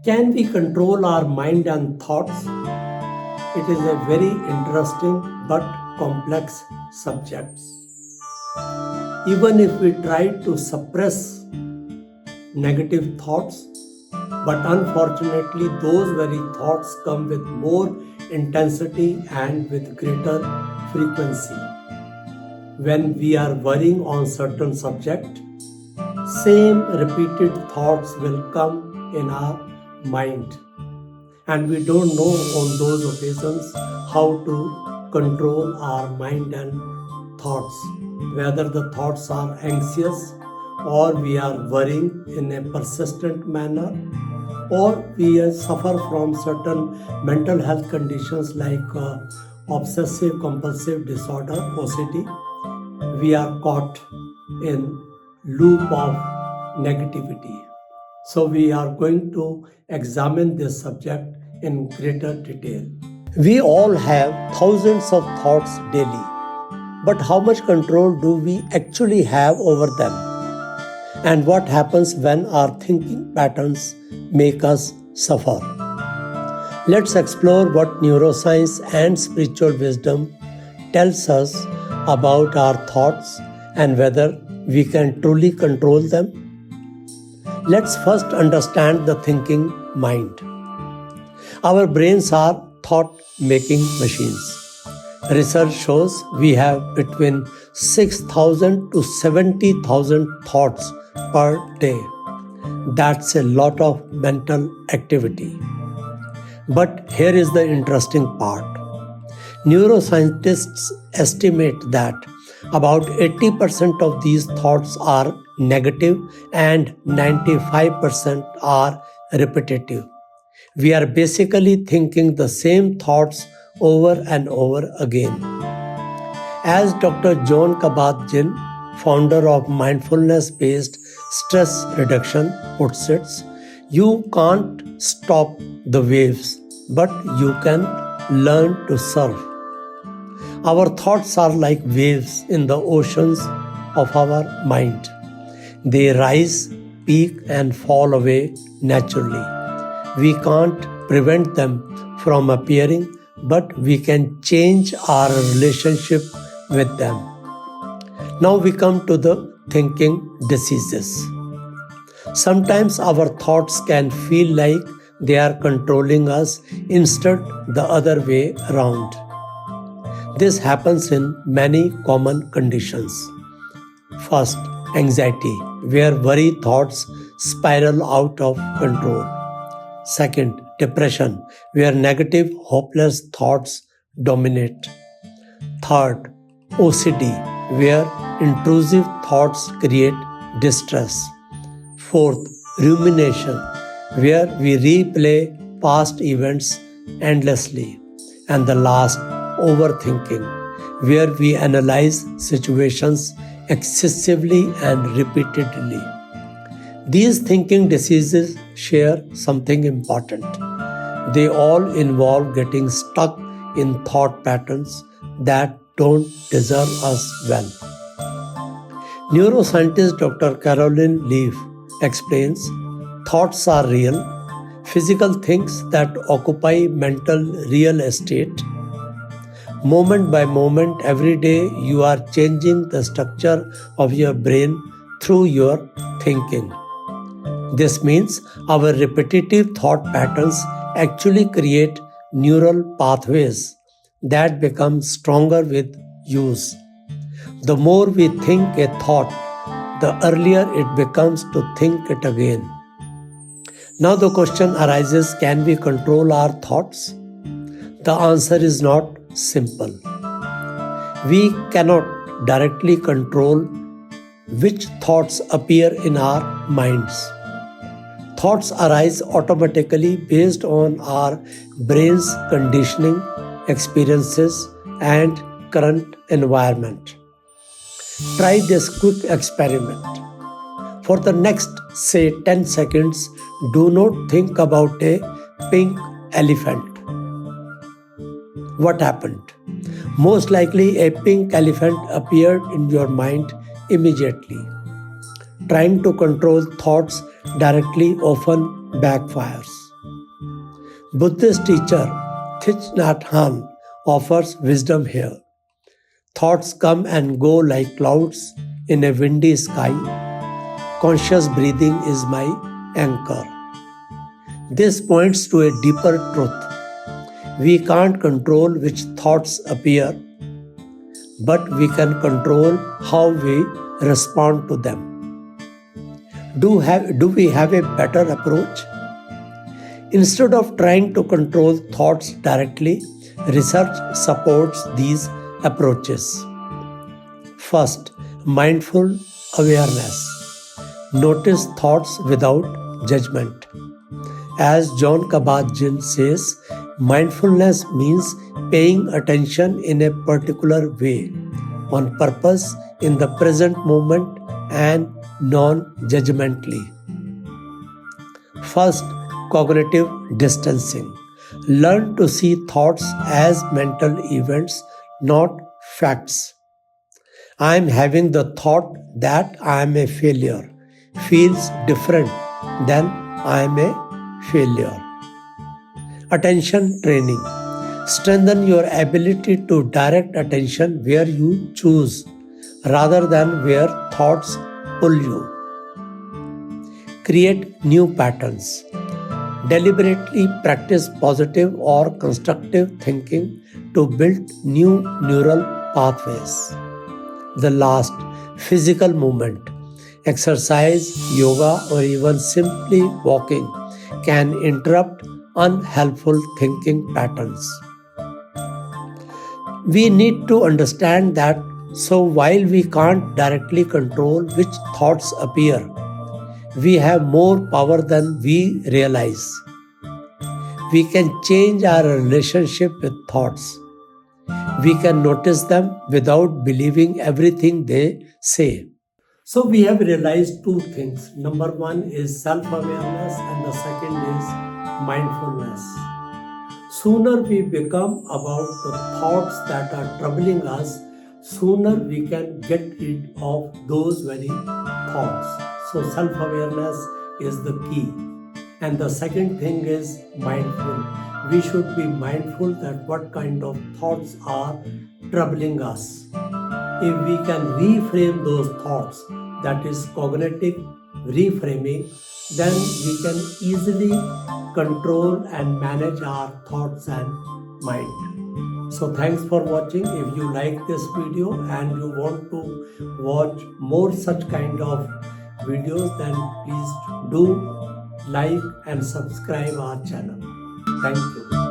Can we control our mind and thoughts? It is a very interesting but complex subject. Even if we try to suppress negative thoughts, but unfortunately, those very thoughts come with more intensity and with greater frequency. When we are worrying on certain subject, same repeated thoughts will come in our mind, and we don't know on those occasions how to control our mind and thoughts, whether the thoughts are anxious or we are worrying in a persistent manner, or we suffer from certain mental health conditions like obsessive compulsive disorder OCD. We are caught in loop of negativity. So we are going to examine this subject in greater detail. We all have thousands of thoughts daily, but how much control do we actually have over them? And what happens when our thinking patterns make us suffer? Let's explore what neuroscience and spiritual wisdom tells us about our thoughts and whether we can truly control them. Let's first understand the thinking mind. Our brains are thought-making machines. Research shows we have between 6,000 to 70,000 thoughts per day. That's a lot of mental activity. But here is the interesting part. Neuroscientists estimate that about 80% of these thoughts are negative and 95% are repetitive. We are basically thinking the same thoughts over and over again. As Dr. John Kabat-Zinn, founder of mindfulness-based stress reduction, puts it, you can't stop the waves, but you can learn to surf. Our thoughts are like waves in the oceans of our mind. They rise, peak, and fall away naturally. We can't prevent them from appearing, but we can change our relationship with them. Now we come to the thinking diseases. Sometimes our thoughts can feel like they are controlling us instead the other way around. This happens in many common conditions. First, anxiety, where worry thoughts spiral out of control. Second, depression, where negative, hopeless thoughts dominate. Third, OCD, where intrusive thoughts create distress. Fourth, rumination, where we replay past events endlessly. And the last, overthinking, where we analyze situations excessively and repeatedly. These thinking diseases share something important. They all involve getting stuck in thought patterns that don't deserve us well. Neuroscientist Dr. Caroline Leaf explains, thoughts are real, physical things that occupy mental real estate. Moment by moment, every day, you are changing the structure of your brain through your thinking. This means our repetitive thought patterns actually create neural pathways that become stronger with use. The more we think a thought, the earlier it becomes to think it again. Now the question arises, can we control our thoughts? The answer is not simple. We cannot directly control which thoughts appear in our minds. Thoughts arise automatically based on our brain's conditioning, experiences, and current environment. Try this quick experiment. For the next, say, 10 seconds, do not think about a pink elephant. What happened? Most likely a pink elephant appeared in your mind immediately. Trying to control thoughts directly often backfires. Buddhist teacher Thich Nhat Hanh offers wisdom here. Thoughts come and go like clouds in a windy sky. Conscious breathing is my anchor. This points to a deeper truth. We can't control which thoughts appear, but we can control how we respond to them. Do we have a better approach? Instead of trying to control thoughts directly, research supports these approaches. First, mindful awareness. Notice thoughts without judgment. As John Kabat-Zinn says, mindfulness means paying attention in a particular way, on purpose, in the present moment, and non-judgmentally. First, cognitive distancing. Learn to see thoughts as mental events, not facts. I am having the thought that I am a failure. Feels different than I am a failure. Attention training. Strengthen your ability to direct attention where you choose rather than where thoughts pull you. Create new patterns. Deliberately practice positive or constructive thinking to build new neural pathways. The last, physical movement. Exercise, yoga, or even simply walking can interrupt unhelpful thinking patterns. We need to understand that while we can't directly control which thoughts appear, we have more power than we realize. We can change our relationship with thoughts. We can notice them without believing everything they say. So we have realized two things. Number one is self-awareness and the second is mindfulness. Sooner we become about the thoughts that are troubling us, sooner we can get rid of those very thoughts. So self-awareness is the key. And the second thing is mindful. We should be mindful that what kind of thoughts are troubling us. If we can reframe those thoughts, that is cognitive reframing, then we can easily control and manage our thoughts and mind. So thanks for watching. If you like this video and you want to watch more such kind of videos, then please do like and subscribe our channel. Thank you.